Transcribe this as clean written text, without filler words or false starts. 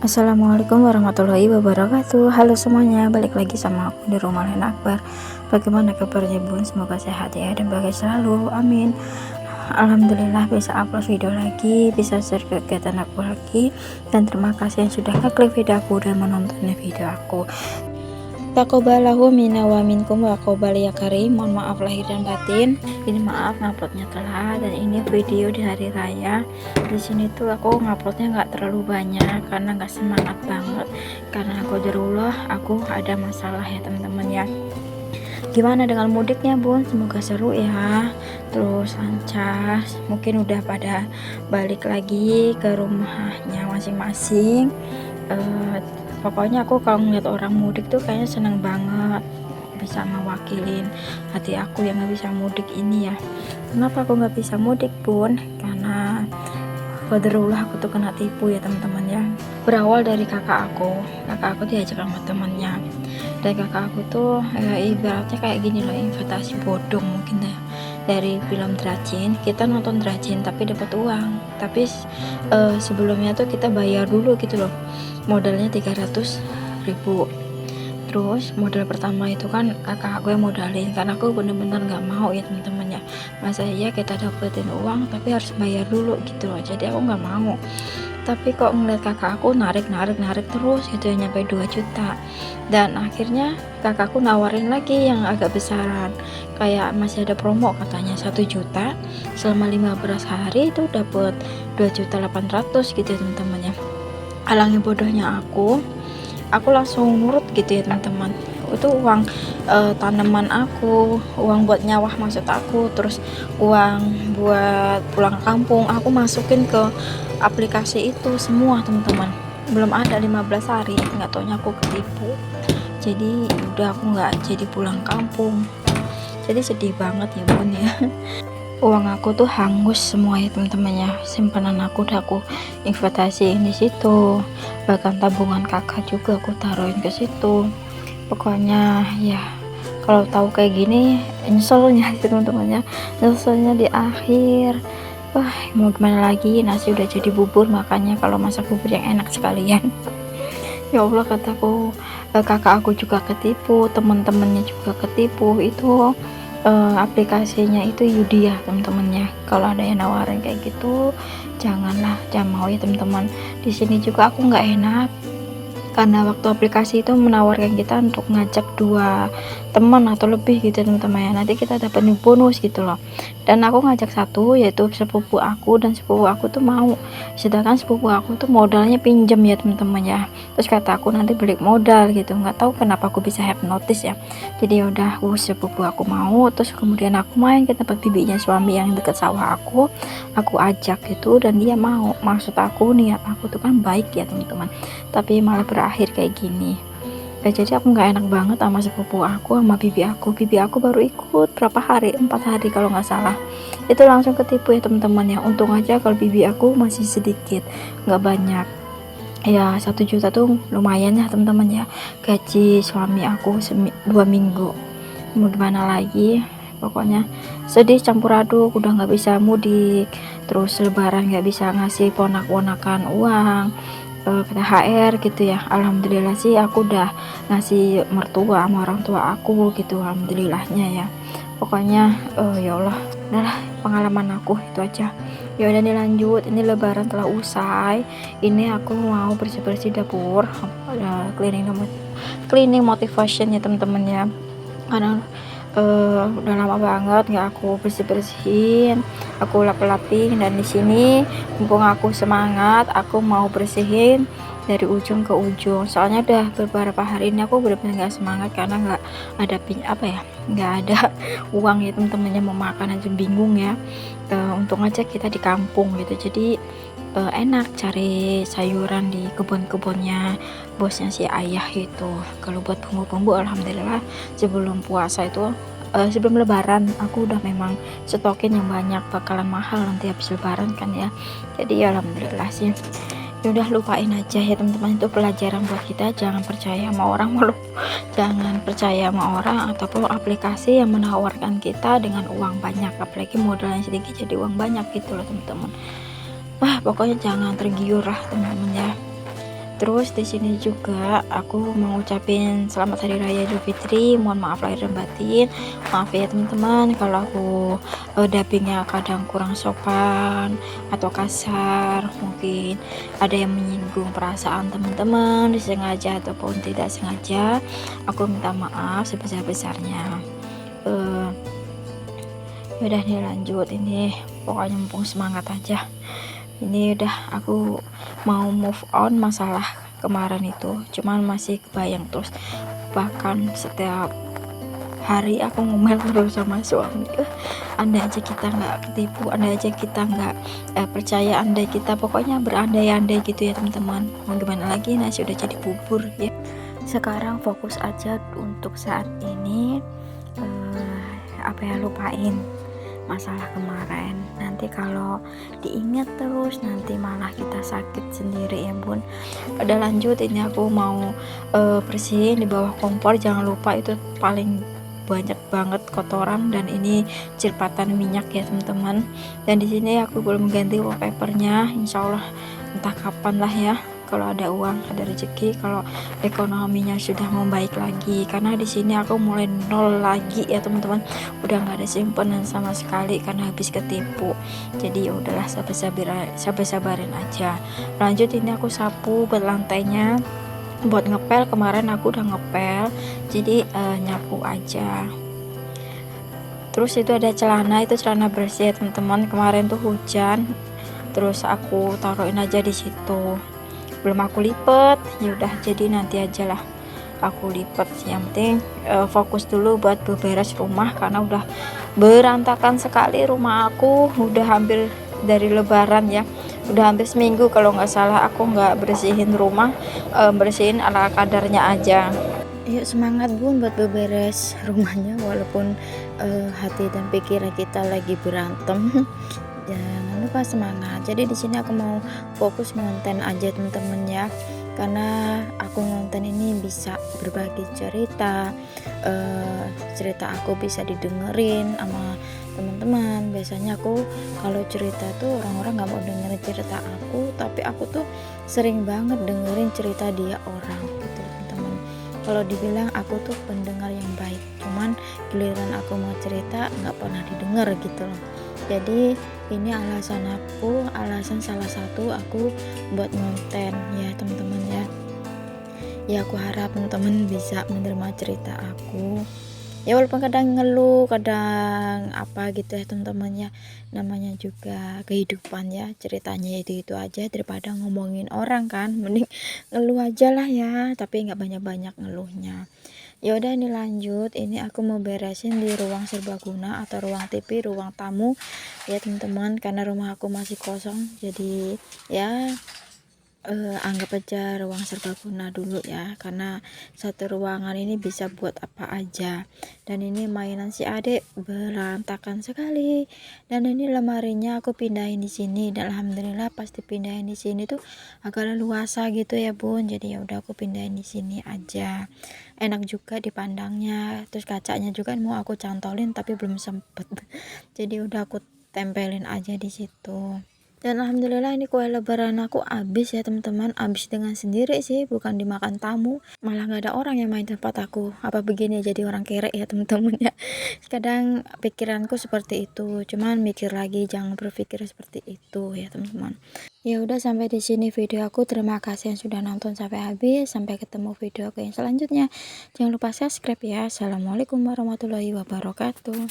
Assalamualaikum warahmatullahi wabarakatuh. Halo semuanya, balik lagi sama aku di rumah Lain Akbar. Bagaimana kabarnya bun? Semoga sehat ya dan bahagia selalu, amin. Alhamdulillah bisa upload video lagi, bisa share kegiatan aku lagi. Dan terima kasih yang sudah ngeklik video aku dan menonton video aku. Takobalahu minna wa minkum wa qobal ya karim. Mohon maaf lahir dan batin. Ini maaf nguploadnya telat, dan ini video di hari raya. Di sini tuh aku nguploadnya nggak terlalu banyak karena nggak semangat banget, karena aku ada masalah ya teman-teman ya. Gimana dengan mudiknya bun? Semoga seru ya, terus lancar. Mungkin udah pada balik lagi ke rumahnya masing-masing. Pokoknya aku kalau ngeliat orang mudik tuh kayaknya seneng banget bisa mewakilin hati aku yang nggak bisa mudik ini ya. Kenapa aku nggak bisa mudik pun? Karena qadarullah aku tuh kena tipu ya teman-teman ya. Berawal dari kakak aku diajak sama temennya, dan kakak aku tuh ibaratnya kayak gini loh, investasi bodong mungkin ya. Dari film Dracin, kita nonton Dracin tapi dapat uang, tapi sebelumnya tuh kita bayar dulu gitu loh, modalnya 300.000. Terus modal pertama itu kan kakak aku yang modalin, karena aku bener-bener nggak mau ya teman-teman ya, masa iya kita dapetin uang tapi harus bayar dulu gitu loh, jadi aku nggak mau. Tapi kok ngeliat kakak aku narik terus gitu ya, nyampe 2 juta. Dan akhirnya kakakku nawarin lagi yang agak besaran, kayak masih ada promo katanya 1 juta selama 15 hari itu dapat 2.800.000 gitu ya teman-teman ya. Alangnya bodohnya aku langsung nurut gitu ya teman-teman. Itu uang tanaman aku, uang buat nyawah maksud aku, terus uang buat pulang kampung aku masukin ke aplikasi itu semua teman-teman. Belum ada 15 hari, nggak taunya aku ketipu. Jadi udah aku nggak jadi pulang kampung, jadi sedih banget ya bun ya. Uang aku tuh hangus semua ya teman-teman ya, simpanan aku udah aku investasiin di situ, bahkan tabungan kakak juga aku taruhin ke situ. Pokoknya ya kalau tahu kayak gini nyeselnya sih teman-teman ya, nyeselnya di akhir. Wah, mau gimana lagi, nasi udah jadi bubur, makanya kalau masak bubur yang enak sekalian. Ya Allah, kataku, kakak aku juga ketipu, teman-temannya juga ketipu. Itu aplikasinya itu Yudia teman-teman ya. Kalau ada yang nawarin kayak gitu, jangan mau ya teman-teman. Di sini juga aku nggak enak, karena waktu aplikasi itu menawarkan kita untuk ngajak 2 teman atau lebih gitu teman-teman ya, nanti kita dapat bonus gitu loh. Dan aku ngajak satu, yaitu sepupu aku, dan sepupu aku tuh mau, sedangkan sepupu aku tuh modalnya pinjem ya teman-teman ya. Terus kata aku nanti balik modal gitu, nggak tahu kenapa aku bisa hipnotis ya. Jadi yaudah, sepupu aku mau, terus kemudian aku main ke tempat bibinya suami yang deket sawah aku ajak gitu, dan dia mau. Maksud aku, niat aku tuh kan baik ya teman-teman, tapi malah berakhir kayak gini. Jadi aku nggak enak banget sama sepupu aku, sama bibi aku baru ikut berapa hari, 4 hari kalau nggak salah, itu langsung ketipu ya teman-teman ya. Untung aja kalau bibi aku masih sedikit, nggak banyak ya. 1 juta tuh lumayan ya teman-teman ya, gaji suami aku 2 minggu. Mau gimana lagi, pokoknya sedih campur aduk, udah nggak bisa mudik, terus lebaran nggak bisa ngasih ponak-ponakan uang, THR gitu ya. Alhamdulillah sih aku udah ngasih mertua sama orang tua aku gitu, alhamdulillahnya ya. Pokoknya ya Allah, udahlah, pengalaman aku itu aja. Ya udah nih, lanjut. Ini lebaran telah usai, ini aku mau bersih-bersih dapur, cleaning motivation ya teman-teman ya, karena udah lama banget nggak aku bersih-bersihin, aku lap-lapin. Dan di sini mumpung aku semangat, aku mau bersihin dari ujung ke ujung, soalnya udah beberapa hari ini aku benar-benar nggak semangat karena nggak ada nggak ada uang ya teman-temannya, mau makan aja bingung ya. Untung aja kita di kampung gitu, jadi enak cari sayuran di kebun-kebunnya bosnya si ayah itu. Kalau buat bumbu-bumbu alhamdulillah sebelum puasa itu, sebelum lebaran aku udah memang stokin yang banyak, bakalan mahal nanti habis lebaran kan ya. Jadi ya alhamdulillah sih. Ya udah, lupain aja ya teman-teman, itu pelajaran buat kita. Jangan percaya sama orang jangan percaya sama orang ataupun aplikasi yang menawarkan kita dengan uang banyak, apalagi modalnya sedikit jadi uang banyak gitu loh teman-teman. Wah, pokoknya jangan tergiur lah teman-teman ya. Terus di sini juga aku mau ucapin selamat hari raya Idul Fitri. Mohon maaf lahir dan batin. Maaf ya teman-teman kalau aku dubbingnya kadang kurang sopan atau kasar. Mungkin ada yang menyinggung perasaan teman-teman disengaja ataupun tidak sengaja. Aku minta maaf sebesar-besarnya. Udah nih lanjut, ini pokoknya mumpung semangat aja. Ini udah aku mau move on masalah kemarin itu, cuman masih kebayang terus, bahkan setiap hari aku ngomel terus sama suami. Andai aja kita nggak ketipu, andai aja kita nggak percaya, andai kita pokoknya berandai-andai gitu ya teman-teman. Mau gimana lagi, nasi udah jadi bubur ya. Sekarang fokus aja untuk saat ini, lupain masalah kemarin. Nanti kalau diingat terus nanti malah kita sakit sendiri ya bun. Udah lanjut, ini aku mau bersihin di bawah kompor. Jangan lupa itu paling banyak banget kotoran dan ini cirpatan minyak ya teman-teman. Dan di sini aku belum ganti wallpapernya, insya Allah entah kapan lah ya, kalau ada uang, ada rezeki, kalau ekonominya sudah membaik lagi. Karena di sini aku mulai nol lagi ya teman-teman, udah nggak ada simpanan sama sekali karena habis ketipu. Jadi ya udahlah, sabar-sabarin aja. Lanjut, ini aku sapu buat lantainya, buat ngepel. Kemarin aku udah ngepel, jadi nyapu aja. Terus itu ada celana, itu celana bersih ya teman-teman. Kemarin tuh hujan, terus aku taruhin aja di situ, belum aku lipet. Ya udah, jadi nanti aja lah aku lipet. Yang penting fokus dulu buat beberes rumah karena udah berantakan sekali rumah aku. Udah hampir dari lebaran ya, udah hampir seminggu kalau nggak salah aku nggak bersihin rumah. Bersihin ala kadarnya aja. Yuk semangat bun buat beberes rumahnya, walaupun hati dan pikiran kita lagi berantem. Jangan lupa semangat. Jadi di sini aku mau fokus ngonten aja teman-teman ya, karena aku ngonten ini bisa berbagi cerita. Cerita aku bisa didengerin sama teman-teman. Biasanya aku kalau cerita tuh orang-orang nggak mau dengerin cerita aku, tapi aku tuh sering banget dengerin cerita dia orang gitu teman-teman. Kalau dibilang aku tuh pendengar yang baik, cuman giliran aku mau cerita nggak pernah didengar gitu loh. Jadi ini alasan salah satu aku buat ngonten ya teman-teman ya. Aku harap teman-teman bisa menerima cerita aku ya, walaupun kadang ngeluh, kadang apa gitu ya teman-teman ya. Namanya juga kehidupan ya, ceritanya itu aja daripada ngomongin orang kan. Mending ngeluh aja lah ya, tapi nggak banyak-banyak ngeluhnya. Ya udah, ini lanjut, ini aku mau beresin di ruang serbaguna atau ruang TV, ruang tamu ya teman-teman, karena rumah aku masih kosong. Jadi ya anggap aja ruang serbaguna dulu ya, karena satu ruangan ini bisa buat apa aja. Dan ini mainan si adik berantakan sekali, dan ini lemarinya aku pindahin di sini, dan alhamdulillah pas dipindahin di sini tuh agak luasa gitu ya bun. Jadi ya udah aku pindahin di sini aja, enak juga dipandangnya. Terus kacanya juga mau aku cantolin tapi belum sempet jadi udah aku tempelin aja di situ. Dan alhamdulillah ini kue lebaran aku habis ya teman-teman, habis dengan sendiri sih, bukan dimakan tamu. Malah nggak ada orang yang main tempat aku. Apa begini jadi orang kere ya teman-teman ya. Kadang pikiranku seperti itu, cuman mikir lagi jangan berpikir seperti itu ya teman-teman. Ya udah, sampai di sini video aku. Terima kasih yang sudah nonton sampai habis. Sampai ketemu video aku yang selanjutnya. Jangan lupa subscribe ya. Assalamualaikum warahmatullahi wabarakatuh.